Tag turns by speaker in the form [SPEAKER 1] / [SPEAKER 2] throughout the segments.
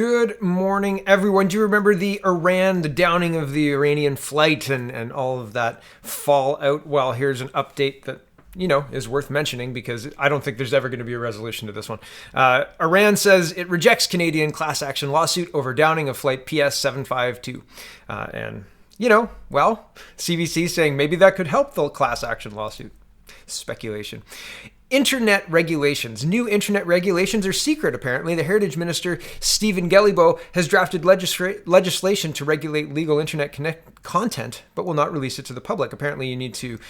[SPEAKER 1] Good morning, everyone. Do you remember the downing of the Iranian flight and all of that fallout? Well, here's an update that, is worth mentioning because I don't think there's ever going to be a resolution to this one. Iran says it rejects Canadian class action lawsuit over downing of flight PS 752. CBC saying maybe that could help the class action lawsuit. Speculation. Internet regulations. New internet regulations are secret, apparently. The Heritage Minister, Stephen Guilbeault, has drafted legislation to regulate legal internet content, but will not release it to the public. Apparently, you need to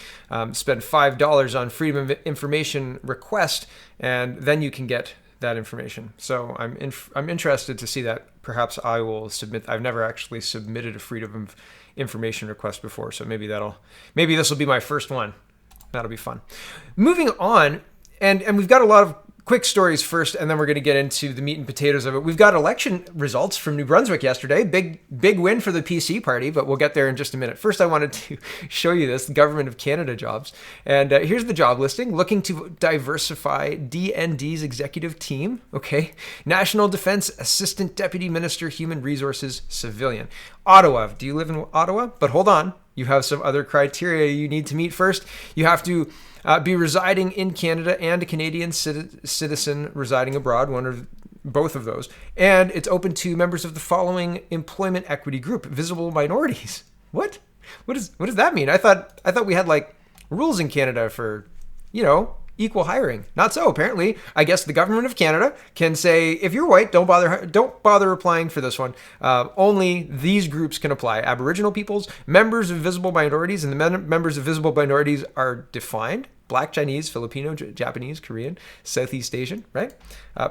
[SPEAKER 1] spend $5 on freedom of information request, and then you can get that information. So I'm interested to see that. Perhaps I will submit. I've never actually submitted a freedom of information request before, so maybe this will be my first one. That'll be fun. Moving on, and we've got a lot of quick stories first, and then we're going to get into the meat and potatoes of it. We've got election results from New Brunswick yesterday. Big win for the PC party, but we'll get there in just a minute. First, I wanted to show you this, the Government of Canada jobs. And here's the job listing. Looking to diversify DND's executive team. Okay. National Defense Assistant Deputy Minister, Human Resources, Civilian. Ottawa. Do you live in Ottawa? But hold on. You have some other criteria you need to meet first. You have to be residing in Canada and a Canadian citizen residing abroad, one or both of those. And it's open to members of the following employment equity group: visible minorities. What? What does that mean? I thought we had like rules in Canada for, equal hiring. Not so, apparently. I guess the Government of Canada can say, if you're white, don't bother applying for this one. Only these groups can apply. Aboriginal peoples, members of visible minorities, and the members of visible minorities are defined: Black, Chinese, Filipino, Japanese, Korean, Southeast Asian, right?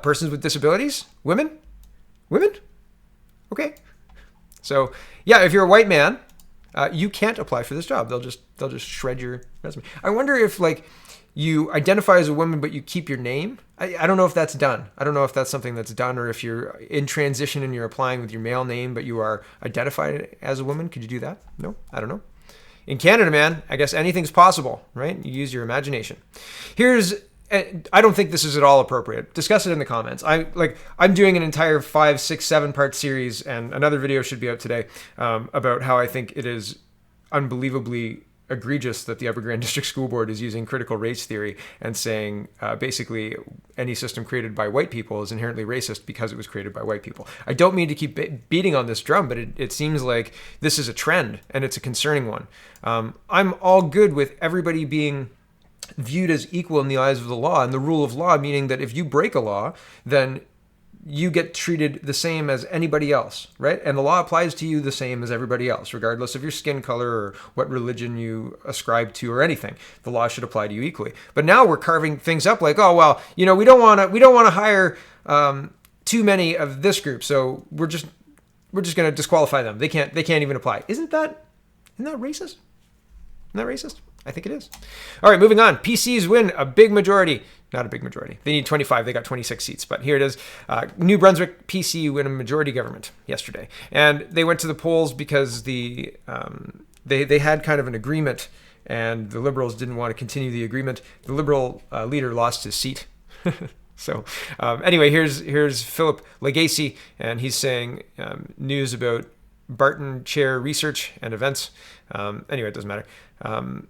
[SPEAKER 1] Persons with disabilities, women. Okay. So yeah, if you're a white man, you can't apply for this job. They'll just shred your resume. I wonder if you identify as a woman, but you keep your name. I don't know if that's done. I don't know if that's something that's done, or if you're in transition and you're applying with your male name, but you are identified as a woman. Could you do that? No, I don't know. In Canada, man, I guess anything's possible, right? You use your imagination. I don't think this is at all appropriate. Discuss it in the comments. I'm doing an entire 5, 6, 7-part series, and another video should be out today about how I think it is unbelievably egregious that the Upper Grand District School Board is using critical race theory and saying basically any system created by white people is inherently racist because it was created by white people. I don't mean to keep beating on this drum, but it seems like this is a trend, and it's a concerning one. I'm all good with everybody being viewed as equal in the eyes of the law, and the rule of law meaning that if you break a law, then you get treated the same as anybody else, right? And the law applies to you the same as everybody else, regardless of your skin color or what religion you ascribe to or anything. The law should apply to you equally. But now we're carving things up like, oh well, we don't want to hire too many of this group, so we're just going to disqualify them. They can't even apply. Isn't that racist? Isn't that racist? I think it is. All right, moving on. PCs win a big majority. Not a big majority. They need 25. They got 26 seats. But here it is. New Brunswick PC win a majority government yesterday. And they went to the polls because they had kind of an agreement, and the Liberals didn't want to continue the agreement. The Liberal leader lost his seat. So anyway, here's Philip Legacy, and he's saying news about Barton Chair Research and Events. Anyway, it doesn't matter.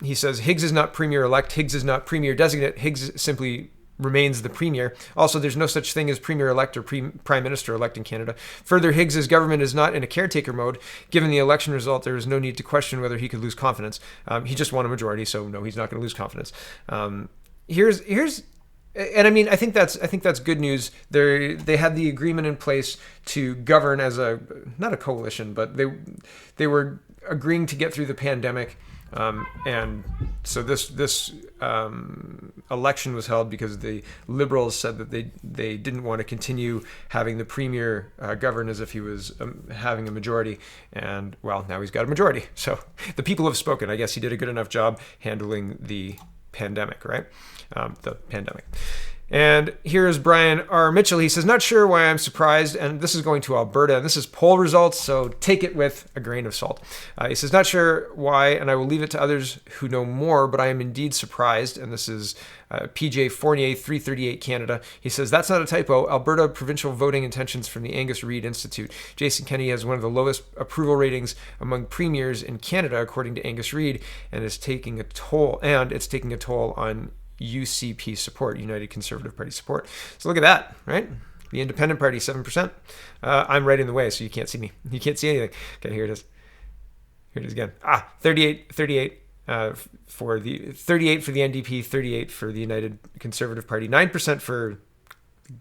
[SPEAKER 1] He says Higgs is not Premier-elect. Higgs is not Premier-designate. Higgs simply remains the Premier. Also, there's no such thing as Premier-elect or Prime Minister-elect in Canada. Further, Higgs's government is not in a caretaker mode. Given the election result, there is no need to question whether he could lose confidence. He just won a majority, so no, he's not going to lose confidence. And I mean, I think that's good news. They had the agreement in place to govern as not a coalition, but they were agreeing to get through the pandemic. And so this election was held because the Liberals said that they didn't want to continue having the Premier govern as if he was having a majority. And well, now he's got a majority. So the people have spoken. I guess he did a good enough job handling the pandemic, right? The pandemic. And here's Brian R. Mitchell. He says, not sure why I'm surprised. And this is going to Alberta. This is poll results, so take it with a grain of salt. He says, not sure why, and I will leave it to others who know more, but I am indeed surprised. And this is PJ Fournier, 338 Canada. He says, that's not a typo. Alberta provincial voting intentions from the Angus Reid Institute. Jason Kenney has one of the lowest approval ratings among premiers in Canada, according to Angus Reid, and it's taking a toll on UCP support, United Conservative Party support. So look at that, right? The Independent Party, 7%. I'm right in the way, so you can't see me. You can't see anything. Okay, here it is. Here it is again. 38 for the NDP, 38 for the United Conservative Party, 9% for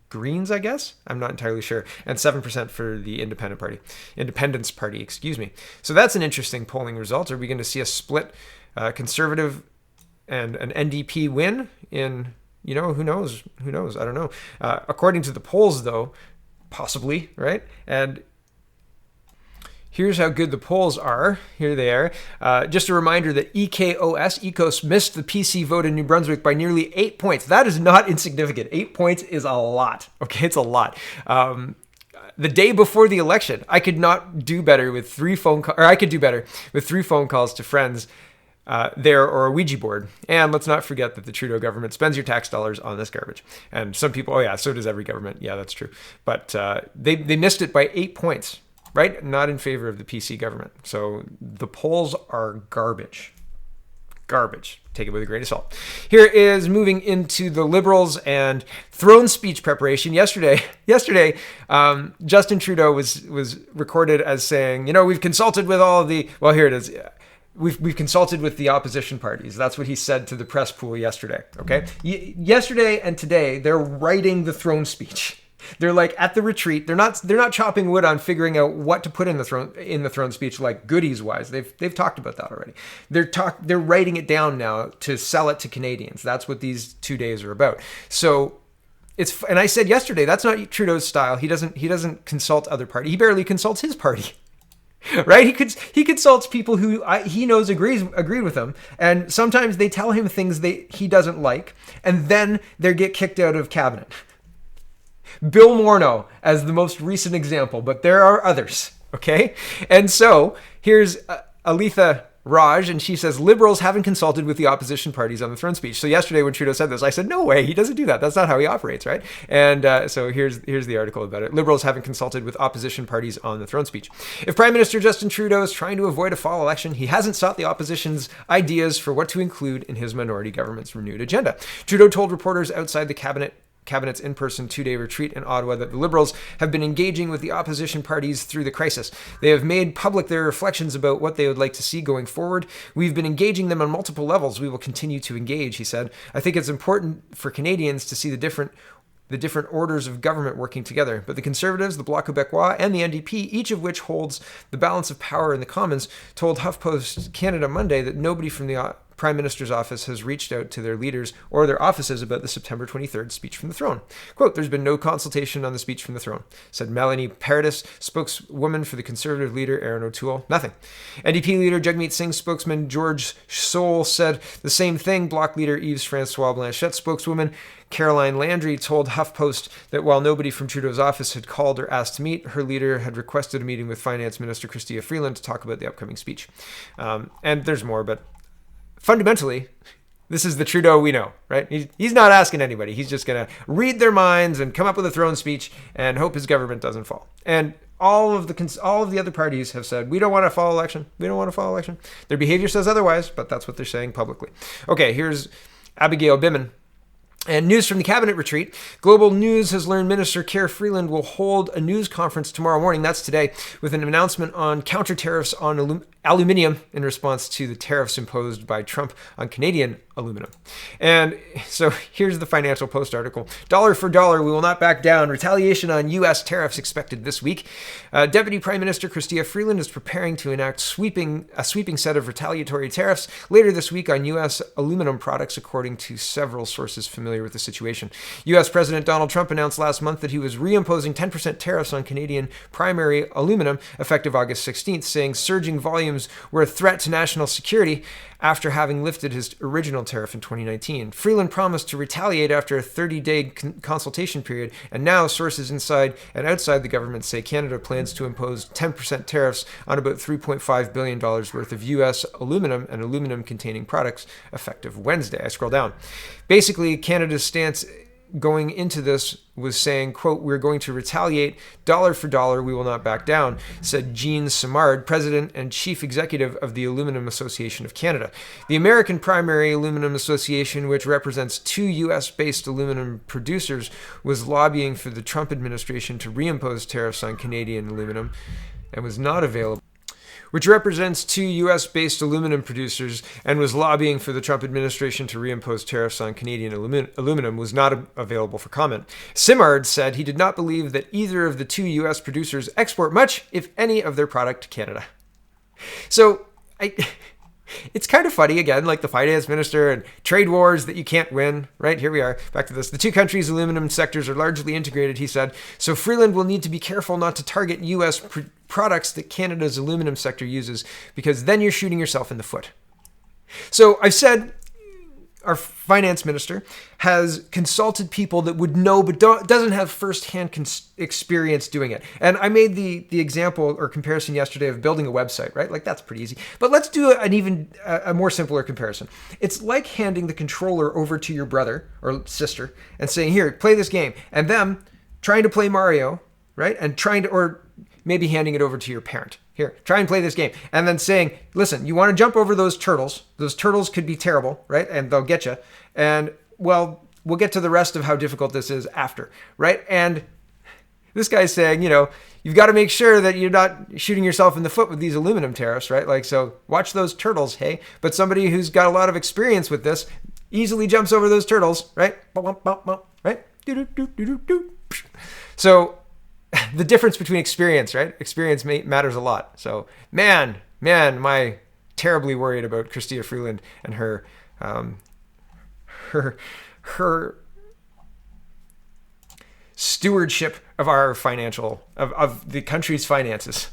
[SPEAKER 1] Greens, I guess. I'm not entirely sure, and 7% for the Independence Party, excuse me. So that's an interesting polling result. Are we going to see a split Conservative and an NDP win in, who knows? I don't know. According to the polls, though, possibly, right? And here's how good the polls are. Here they are. Just a reminder that EKOS missed the PC vote in New Brunswick by nearly 8 points. That is not insignificant. 8 points is a lot. Okay, it's a lot. The day before the election, I could not do better with 3 phone calls, or I could do better with 3 phone calls to friends there, or a Ouija board. And let's not forget that the Trudeau government spends your tax dollars on this garbage. And some people, so does every government. Yeah, that's true. But they missed it by 8 points, right? Not in favor of the PC government. So the polls are garbage. Garbage. Take it with a grain of salt. Here is moving into the Liberals and throne speech preparation. Yesterday, Justin Trudeau was recorded as saying, we've consulted with all of the, well, here it is. We've consulted with the opposition parties. That's what he said to the press pool yesterday. Okay, yesterday and today they're writing the throne speech. They're like at the retreat. They're not chopping wood on figuring out what to put in the throne speech, like goodies wise. They've talked about that already. They're writing it down now to sell it to Canadians. That's what these 2 days are about. So and I said yesterday, that's not Trudeau's style. He doesn't consult other party. He barely consults his party. Right? He consults people who he knows agree with him, and sometimes they tell him things he doesn't like, and then they get kicked out of cabinet. Bill Morneau as the most recent example, but there are others. Okay, and so here's Alitha Raj, and she says Liberals haven't consulted with the opposition parties on the throne speech. So yesterday when Trudeau said this, I said, no way, he doesn't do that. That's not how he operates, right? And so here's the article about it. Liberals haven't consulted with opposition parties on the throne speech. If Prime Minister Justin Trudeau is trying to avoid a fall election, he hasn't sought the opposition's ideas for what to include in his minority government's renewed agenda. Trudeau told reporters outside the Cabinet's in-person 2-day retreat in Ottawa that the Liberals have been engaging with the opposition parties through the crisis. They have made public their reflections about what they would like to see going forward. We've been engaging them on multiple levels. We will continue to engage, he said. I think it's important for Canadians to see the different orders of government working together. But the Conservatives, the Bloc Québécois, and the NDP, each of which holds the balance of power in the Commons, told HuffPost Canada Monday that nobody from the Prime Minister's office has reached out to their leaders or their offices about the September 23rd speech from the throne. Quote, there's been no consultation on the speech from the throne, said Melanie Paradis, spokeswoman for the Conservative leader Aaron O'Toole. Nothing. NDP leader Jagmeet Singh's spokesman George Soul said the same thing. Bloc leader Yves-François Blanchette's spokeswoman Caroline Landry told HuffPost that while nobody from Trudeau's office had called or asked to meet, her leader had requested a meeting with Finance Minister Chrystia Freeland to talk about the upcoming speech. And there's more, but fundamentally, this is the Trudeau we know, right? He's not asking anybody. He's just going to read their minds and come up with a throne speech and hope his government doesn't fall. And all of the other parties have said, we don't want a fall election. We don't want a fall election. Their behavior says otherwise, but that's what they're saying publicly. Okay, here's Abigail Bimman. And news from the cabinet retreat. Global News has learned Minister Keir Freeland will hold a news conference tomorrow morning, that's today, with an announcement on counter tariffs on aluminium in response to the tariffs imposed by Trump on Canadian aluminum. And so here's the Financial Post article. Dollar for dollar, we will not back down. Retaliation on U.S. tariffs expected this week. Deputy Prime Minister Chrystia Freeland is preparing to enact a sweeping set of retaliatory tariffs later this week on U.S. aluminum products, according to several sources familiar with the situation. U.S. President Donald Trump announced last month that he was reimposing 10% tariffs on Canadian primary aluminum effective August 16th, saying surging volume volumes were a threat to national security after having lifted his original tariff in 2019. Freeland promised to retaliate after a 30-day consultation period, and now sources inside and outside the government say Canada plans to impose 10% tariffs on about $3.5 billion worth of U.S. aluminum and aluminum-containing products effective Wednesday. I scroll down. Basically, Canada's stance going into this was saying, quote, "We're going to retaliate dollar for dollar. We will not back down," said Jean Simard, president and chief executive of the Aluminum Association of Canada. The American Primary Aluminum Association, which represents 2 U.S.-based aluminum producers, was lobbying for the Trump administration to reimpose tariffs on Canadian aluminum and was not available. Which represents 2 U.S.-based aluminum producers and was lobbying for the Trump administration to reimpose tariffs on Canadian aluminum, was not available for comment. Simard said he did not believe that either of the 2 U.S. producers export much, if any, of their product to Canada. So, it's kind of funny, again, like the finance minister and trade wars that you can't win, right? Here we are, back to this. The 2 countries' aluminum sectors are largely integrated, he said, so Freeland will need to be careful not to target U.S. products that Canada's aluminum sector uses, because then you're shooting yourself in the foot. So I've said our finance minister has consulted people that would know but doesn't have firsthand experience doing it. And I made the example or comparison yesterday of building a website, right? Like, that's pretty easy. But let's do a more simpler comparison. It's like handing the controller over to your brother or sister and saying, "Here, play this game," and them trying to play Mario, right? And or maybe handing it over to your parent. "Here, try and play this game." And then saying, "Listen, you want to jump over those turtles. Those turtles could be terrible, right? And they'll get you. And, well, we'll get to the rest of how difficult this is after," right? And this guy's saying, you've got to make sure that you're not shooting yourself in the foot with these aluminum tariffs, right? Like, so watch those turtles, hey? But somebody who's got a lot of experience with this easily jumps over those turtles, right? Right? So the difference between experience, right? Experience matters a lot. So, man, am I terribly worried about Chrystia Freeland and her stewardship of our of the country's finances.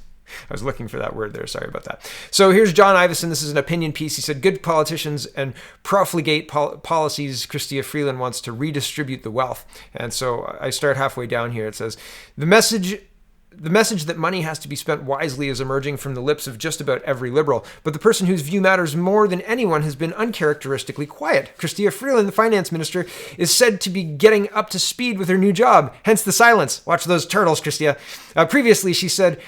[SPEAKER 1] I was looking for that word there. Sorry about that. So here's John Ivison. This is an opinion piece. He said, "Good politicians and profligate policies. Chrystia Freeland wants to redistribute the wealth." And so I start halfway down here. It says, The message that money has to be spent wisely is emerging from the lips of just about every liberal, but the person whose view matters more than anyone has been uncharacteristically quiet. Chrystia Freeland, the finance minister, is said to be getting up to speed with her new job, hence the silence. Watch those turtles, Chrystia. Previously, she said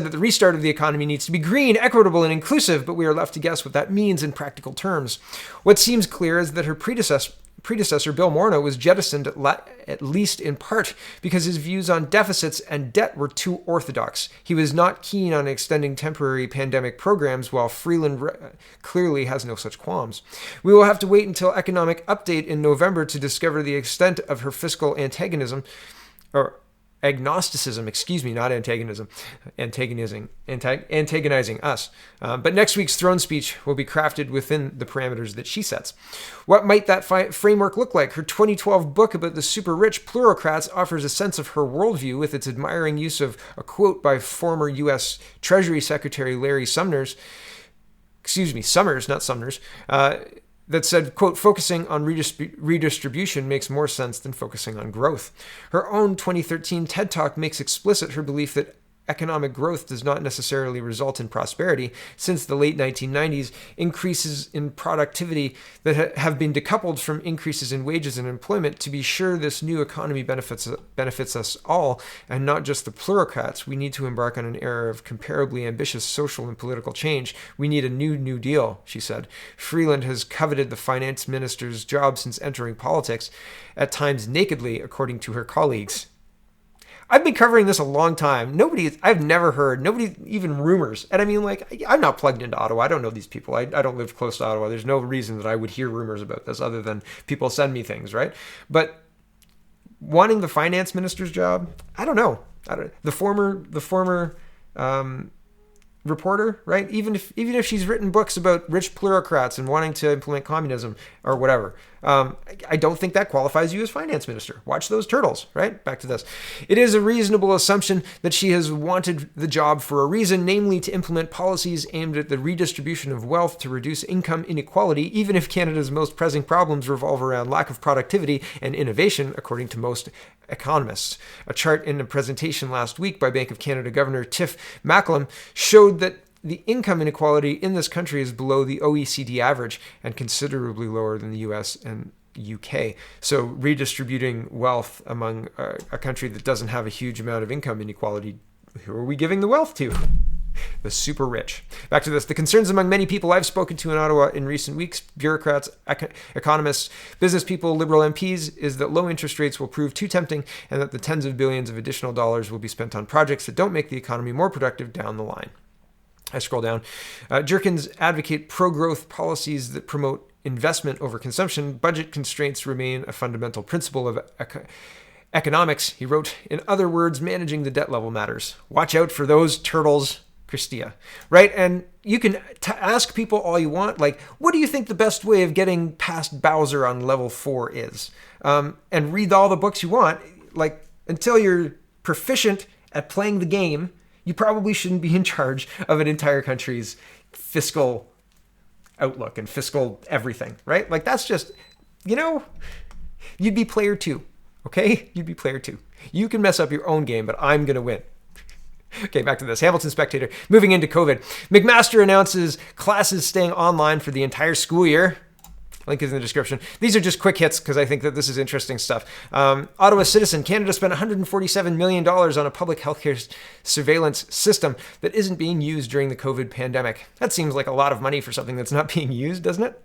[SPEAKER 1] that the restart of the economy needs to be green, equitable, and inclusive, but we are left to guess what that means in practical terms. What seems clear is that her predecessor, Bill Morneau, was jettisoned at least in part because his views on deficits and debt were too orthodox. He was not keen on extending temporary pandemic programs, while Freeland clearly has no such qualms. We will have to wait until Economic Update in November to discover the extent of her fiscal antagonism, or agnosticism, not antagonism, antagonizing us. But next week's throne speech will be crafted within the parameters that she sets. What might that framework look like? Her 2012 book about the super rich plurocrats offers a sense of her worldview with its admiring use of a quote by former U.S. Treasury Secretary Larry Summers, not Sumners, that said, quote, "Focusing on redistribution makes more sense than focusing on growth." Her own 2013 TED Talk makes explicit her belief that economic growth does not necessarily result in prosperity. Since the late 1990s, increases in productivity that have been decoupled from increases in wages and employment. To be sure, this new economy benefits us all, and not just the plurocrats. We need to embark on an era of comparably ambitious social and political change. We need a New Deal, she said. Freeland has coveted the finance minister's job since entering politics, at times nakedly, according to her colleagues. I've been covering this a long time. I've never heard, nobody, even rumors. And I mean, like, I'm not plugged into Ottawa. I don't know these people. I don't live close to Ottawa. There's no reason that I would hear rumors about this other than people send me things, right? But wanting the finance minister's job, I don't know. The former reporter, right? Even if she's written books about rich plutocrats and wanting to implement communism or whatever, I don't think that qualifies you as finance minister. Watch those turtles, right? Back to this. It is a reasonable assumption that she has wanted the job for a reason, namely to implement policies aimed at the redistribution of wealth to reduce income inequality, even if Canada's most pressing problems revolve around lack of productivity and innovation, according to most economists. A chart in a presentation last week by Bank of Canada Governor Tiff Macklem showed that the income inequality in this country is below the OECD average and considerably lower than the US and UK. So redistributing wealth among a country that doesn't have a huge amount of income inequality, who are we giving the wealth to? The super rich. Back to this. The concerns among many people I've spoken to in Ottawa in recent weeks, bureaucrats, economists, business people, Liberal MPs, is that low interest rates will prove too tempting and that the tens of billions of additional dollars will be spent on projects that don't make the economy more productive down the line. I scroll down. Jerkins advocate pro-growth policies that promote investment over consumption. Budget constraints remain a fundamental principle of economics, he wrote. In other words, managing the debt level matters. Watch out for those turtles, Christia, right? And you can ask people all you want, like, what do you think the best way of getting past Bowser on level 4 is? And read all the books you want. Like, until you're proficient at playing the game, you probably shouldn't be in charge of an entire country's fiscal outlook and fiscal everything, right? Like, that's just, you'd be player 2, okay? You'd be player 2. You can mess up your own game, but I'm going to win. Okay, back to this. Hamilton Spectator. Moving into COVID. McMaster announces classes staying online for the entire school year. Link is in the description. These are just quick hits because I think that this is interesting stuff. Ottawa Citizen. Canada spent $147 million on a public healthcare surveillance system that isn't being used during the COVID pandemic. That seems like a lot of money for something that's not being used, doesn't it?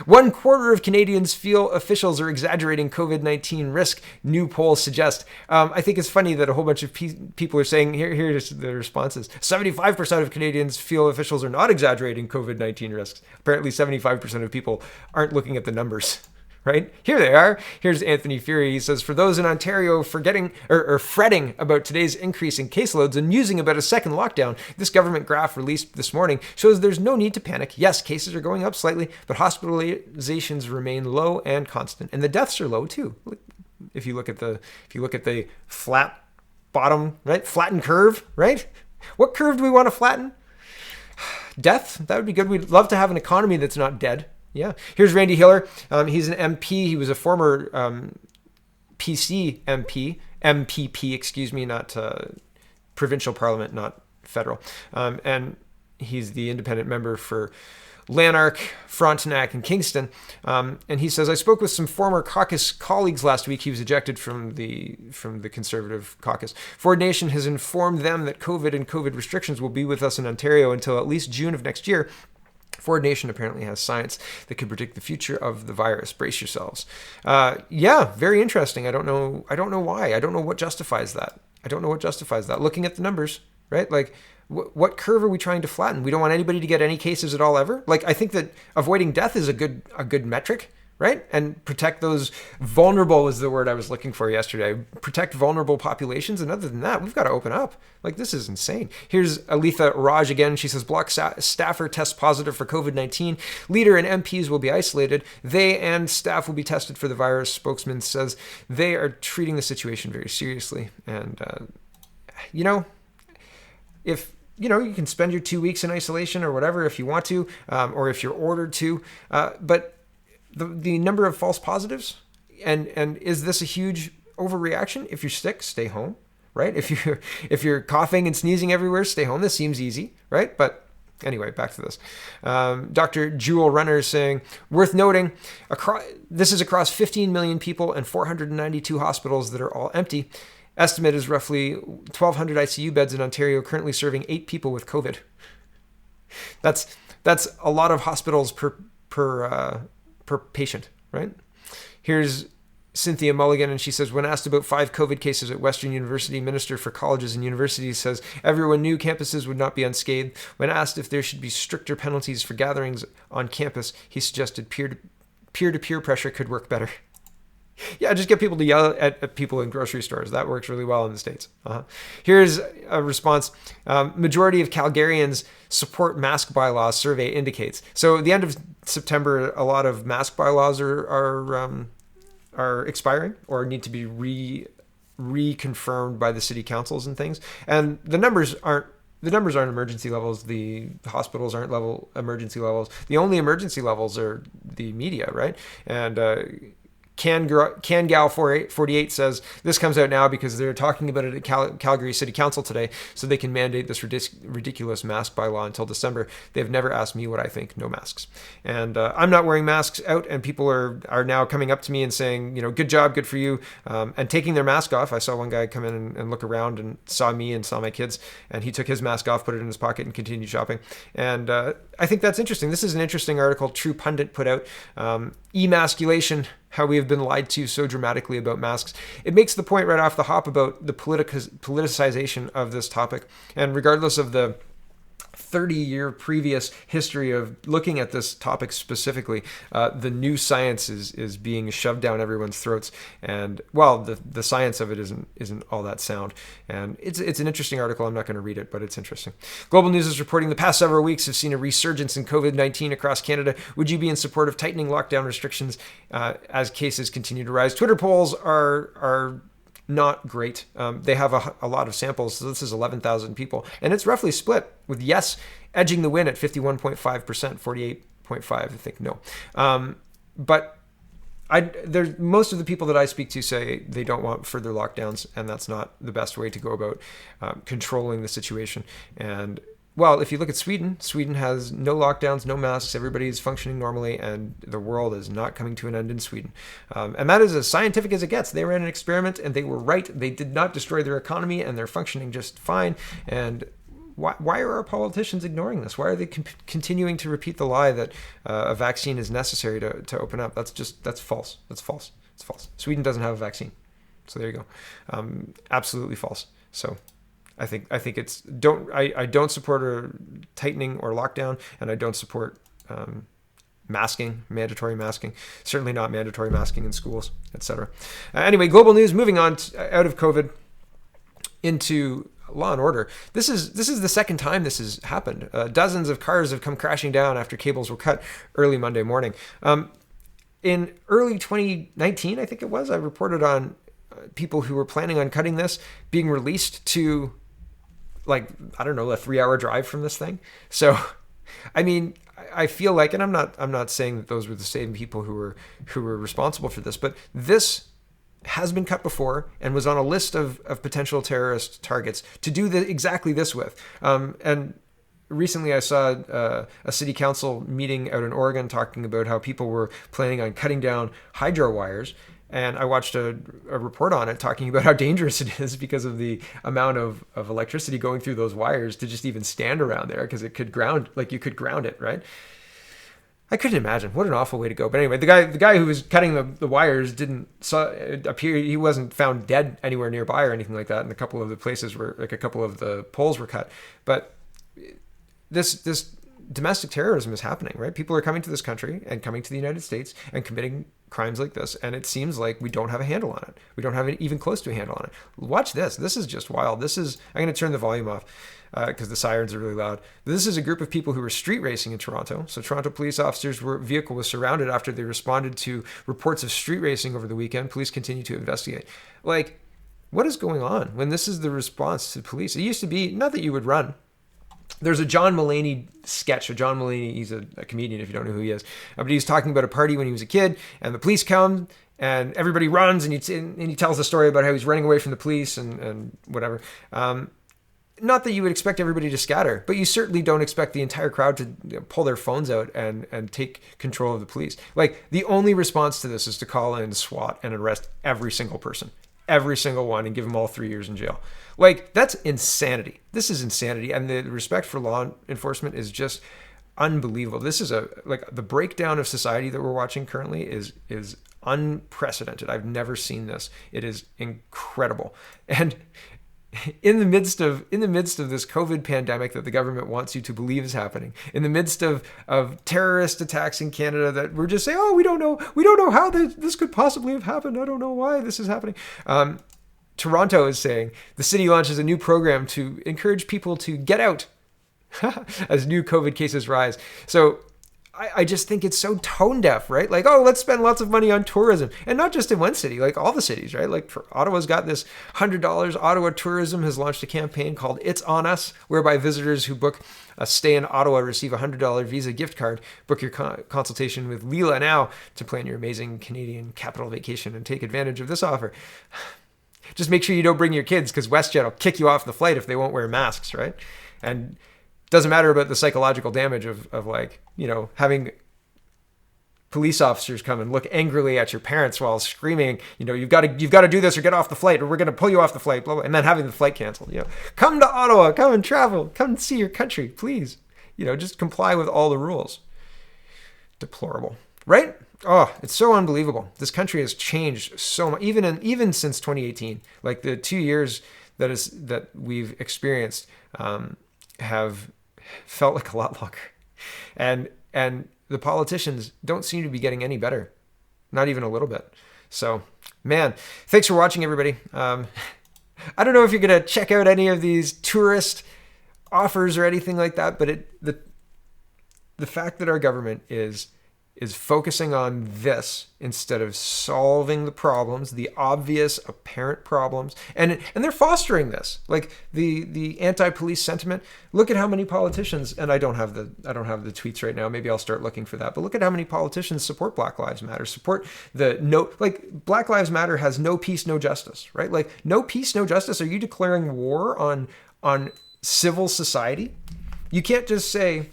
[SPEAKER 1] 1/4 of Canadians feel officials are exaggerating COVID-19 risk, new polls suggest. I think it's funny that a whole bunch of people are saying, here's the responses. 75% of Canadians feel officials are not exaggerating COVID-19 risks. Apparently 75% of people aren't looking at the numbers. Right? Here they are. Here's Anthony Fury. He says, for those in Ontario forgetting or fretting about today's increase in caseloads and musing about a second lockdown, this government graph released this morning shows there's no need to panic. Yes, cases are going up slightly, but hospitalizations remain low and constant. And the deaths are low too. If you look at the flat bottom, right? Flattened curve, right? What curve do we want to flatten? Death? That would be good. We'd love to have an economy that's not dead. Yeah. Here's Randy Hiller. He's an MP. He was a former PC MP, MPP, excuse me, not provincial parliament, not federal. And he's the independent member for Lanark, Frontenac, and Kingston. And he says, I spoke with some former caucus colleagues last week. He was ejected from the Conservative caucus. Ford Nation has informed them that COVID and COVID restrictions will be with us in Ontario until at least June of next year. Ford Nation apparently has science that could predict the future of the virus. Brace yourselves. Yeah, very interesting. I don't know why. I don't know what justifies that. Looking at the numbers, right? Like, what curve are we trying to flatten? We don't want anybody to get any cases at all ever. Like, I think that avoiding death is a good metric, right? And protect those vulnerable was the word I was looking for yesterday. Protect vulnerable populations. And other than that, we've got to open up. Like, this is insane. Here's Alitha Raj again. She says, Bloc staffer tests positive for COVID-19. Leader and MPs will be isolated. They and staff will be tested for the virus. Spokesman says they are treating the situation very seriously. And, if you can spend your 2 weeks in isolation or whatever if you want to, or if you're ordered to, but the number of false positives, and is this a huge overreaction? If you're sick, stay home, right? If you're coughing and sneezing everywhere, stay home. This seems easy, right? But anyway, back to this. Dr. Jewel Renner is saying, worth noting, this is across 15 million people and 492 hospitals that are all empty. Estimate is roughly 1,200 ICU beds in Ontario, currently serving 8 people with COVID. That's a lot of hospitals per patient, right? Here's Cynthia Mulligan, and she says, when asked about 5 COVID cases at Western University, Minister for Colleges and Universities says everyone knew campuses would not be unscathed. When asked if there should be stricter penalties for gatherings on campus, he suggested peer-to-peer pressure could work better. Yeah, just get people to yell at people in grocery stores. That works really well in the States. Here's a response. Majority of Calgarians support mask bylaws, survey indicates. So at the end of September, a lot of mask bylaws are expiring or need to be reconfirmed by the city councils and things. And the numbers aren't emergency levels. The hospitals aren't emergency levels. The only emergency levels are the media, right? And Gal 48 says this comes out now because they're talking about it at Calgary City Council today, so they can mandate this ridiculous mask bylaw until December. They've never asked me what I think. No masks, and I'm not wearing masks out. And people are now coming up to me and saying, good job, good for you, and taking their mask off. I saw one guy come in and look around and saw me and saw my kids, and he took his mask off, put it in his pocket, and continued shopping. And I think that's interesting. This is an interesting article True Pundit put out. Emasculation, how we have been lied to so dramatically about masks. It makes the point right off the hop about the politicization of this topic. And regardless of the 30-year previous history of looking at this topic specifically, the new science is being shoved down everyone's throats, and the science of it isn't all that sound. And it's an interesting article. I'm not going to read it, but it's interesting. Global News is reporting the past several weeks have seen a resurgence in COVID-19 across Canada. Would you be in support of tightening lockdown restrictions as cases continue to rise? Twitter polls are not great. They have a lot of samples. So this is 11,000 people. And it's roughly split, with yes edging the win at 51.5%, 48.5%, I think no. But there's most of the people that I speak to say they don't want further lockdowns, and that's not the best way to go about controlling the situation. And well, if you look at Sweden has no lockdowns, no masks, everybody's functioning normally, and the world is not coming to an end in Sweden. And that is as scientific as it gets. They ran an experiment, and they were right. They did not destroy their economy, and they're functioning just fine. And why are our politicians ignoring this? Why are they continuing to repeat the lie that a vaccine is necessary to open up? That's false. That's false. It's false. Sweden doesn't have a vaccine. So there you go. Absolutely false. So I think it's I don't support a tightening or lockdown, and I don't support mandatory masking. Certainly not mandatory masking in schools, etc. Anyway, global news. Moving on out of COVID into law and order. This is the second time this has happened. Dozens of cars have come crashing down after cables were cut early Monday morning. In early 2019, I think it was, I reported on people who were planning on cutting this being released to, a 3-hour drive from this thing. So, I mean, I feel like, and I'm not saying that those were the same people who were responsible for this, but this has been cut before and was on a list of potential terrorist targets to do exactly this with. And recently I saw a city council meeting out in Oregon talking about how people were planning on cutting down hydro wires. And I watched a report on it talking about how dangerous it is because of the amount of electricity going through those wires to just even stand around there, because it could you could ground it, right? I couldn't imagine. What an awful way to go. But anyway, the guy who was cutting the wires didn't appear. He wasn't found dead anywhere nearby or anything like that. And a couple of the places where, a couple of the poles were cut. But this domestic terrorism is happening, right? People are coming to this country and coming to the United States and committing crimes like this. And it seems like we don't have a handle on it. We don't have it even close to a handle on it. Watch this. This is just wild. I'm going to turn the volume off because the sirens are really loud. This is a group of people who were street racing in Toronto. So Toronto police officers' vehicle was surrounded after they responded to reports of street racing over the weekend. Police continue to investigate. What is going on when this is the response to police? It used to be, not that you would run. There's a John Mulaney sketch. John Mulaney, he's a comedian if you don't know who he is. But he's talking about a party when he was a kid, and the police come, and everybody runs, and he tells the story about how he's running away from the police and whatever. Not that you would expect everybody to scatter, but you certainly don't expect the entire crowd to pull their phones out and take control of the police. The only response to this is to call in SWAT and arrest every single person. Every single one, and give them all 3 years in jail. That's insanity. This is insanity. And the respect for law enforcement is just unbelievable. This is the breakdown of society that we're watching currently is unprecedented. I've never seen this. It is incredible. And in the midst of this COVID pandemic that the government wants you to believe is happening, in the midst of terrorist attacks in Canada that we're just saying, oh, we don't know how this could possibly have happened. I don't know why this is happening. Toronto is saying the city launches a new program to encourage people to get out as new COVID cases rise. So I just think it's so tone deaf, right? Like, oh, let's spend lots of money on tourism. And not just in one city, like all the cities, right? Like Ottawa's got this $100. Ottawa Tourism has launched a campaign called It's On Us, whereby visitors who book a stay in Ottawa receive a $100 Visa gift card. Book your consultation with Leela now to plan your amazing Canadian capital vacation and take advantage of this offer. Just make sure you don't bring your kids, because WestJet will kick you off the flight if they won't wear masks, right? And doesn't matter about the psychological damage of like, having police officers come and look angrily at your parents while screaming, you've got to do this or get off the flight, or we're going to pull you off the flight, blah, blah, and then having the flight canceled. Come to Ottawa, come and travel, come and see your country, please. Just comply with all the rules. Deplorable, right? Oh, it's so unbelievable. This country has changed so much, even since 2018. Like the 2 years that we've experienced have felt like a lot longer, and the politicians don't seem to be getting any better, not even a little bit. So, man, thanks for watching, everybody. I don't know if you're gonna check out any of these tourist offers or anything like that, but the fact that our government is focusing on this instead of solving the problems, the obvious apparent problems, and they're fostering this, like the anti-police sentiment. Look at how many politicians, and I don't have the tweets right now, maybe I'll start looking for that, but look at how many politicians support Black Lives Matter, support Black Lives Matter has no peace, no justice, right? Like, no peace, no justice. Are you declaring war on civil society? You can't just say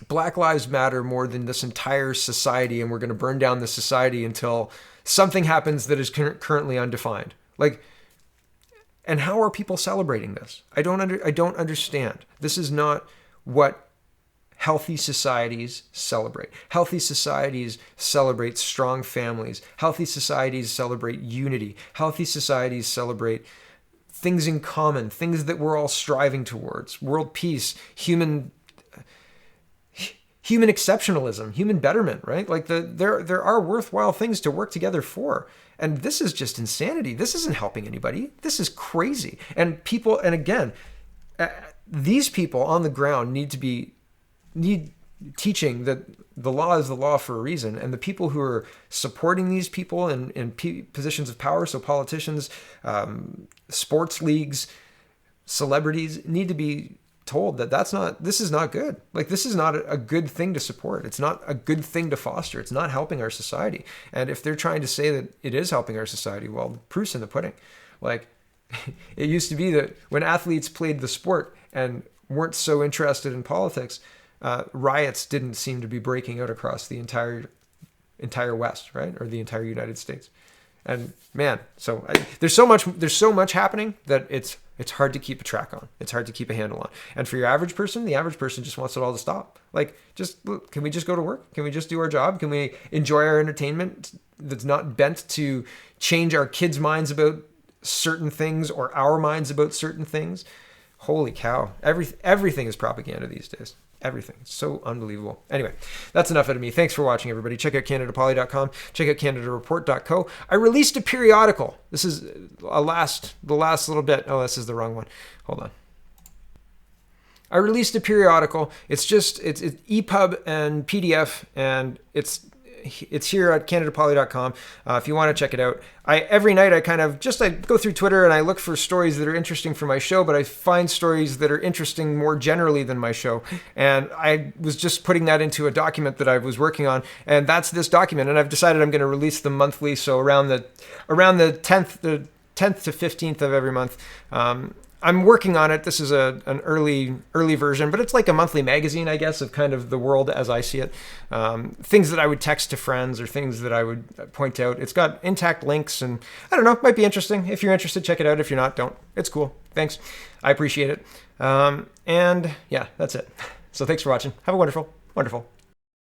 [SPEAKER 1] Black Lives Matter more than this entire society, and we're going to burn down the society until something happens that is currently undefined. Like, and how are people celebrating this? I don't understand. This is not what healthy societies celebrate. Healthy societies celebrate strong families. Healthy societies celebrate unity. Healthy societies celebrate things in common, things that we're all striving towards: world peace, human exceptionalism, human betterment, right? Like there are worthwhile things to work together for. And this is just insanity. This isn't helping anybody. This is crazy. And again, these people on the ground need teaching that the law is the law for a reason. And the people who are supporting these people in positions of power, so politicians, sports leagues, celebrities, need to be told that this is not good. Like, this is not a good thing to support. It's not a good thing to foster. It's not helping our society. And if they're trying to say that it is helping our society, well, the proof's in the pudding. Like, it used to be that when athletes played the sport and weren't so interested in politics, riots didn't seem to be breaking out across the entire West, right? Or the entire United States. And man, so there's so much happening that it's hard to keep a track on. It's hard to keep a handle on. And for your average person, the average person just wants it all to stop. Like, can we just go to work? Can we just do our job? Can we enjoy our entertainment that's not bent to change our kids' minds about certain things or our minds about certain things? Holy cow. Everything is propaganda these days. Everything. It's so unbelievable. Anyway, that's enough out of me. Thanks for watching, everybody. Check out CanadaPoly.com. Check out CanadaReport.co. I released a periodical. This is the last little bit. Oh, this is the wrong one. Hold on. I released a periodical. It's EPUB and PDF, and it's here at CanadaPoly.com. If you want to check it out. Every night I go through Twitter and I look for stories that are interesting for my show, but I find stories that are interesting more generally than my show. And I was just putting that into a document that I was working on, and that's this document. And I've decided I'm going to release them monthly, so around the 10th to 15th of every month. I'm working on it. This is an early version, but it's like a monthly magazine, I guess, of kind of the world as I see it. Things that I would text to friends or things that I would point out. It's got intact links, and I don't know, it might be interesting. If you're interested, check it out. If you're not, don't. It's cool. Thanks. I appreciate it. And yeah, that's it. So thanks for watching. Have a wonderful, wonderful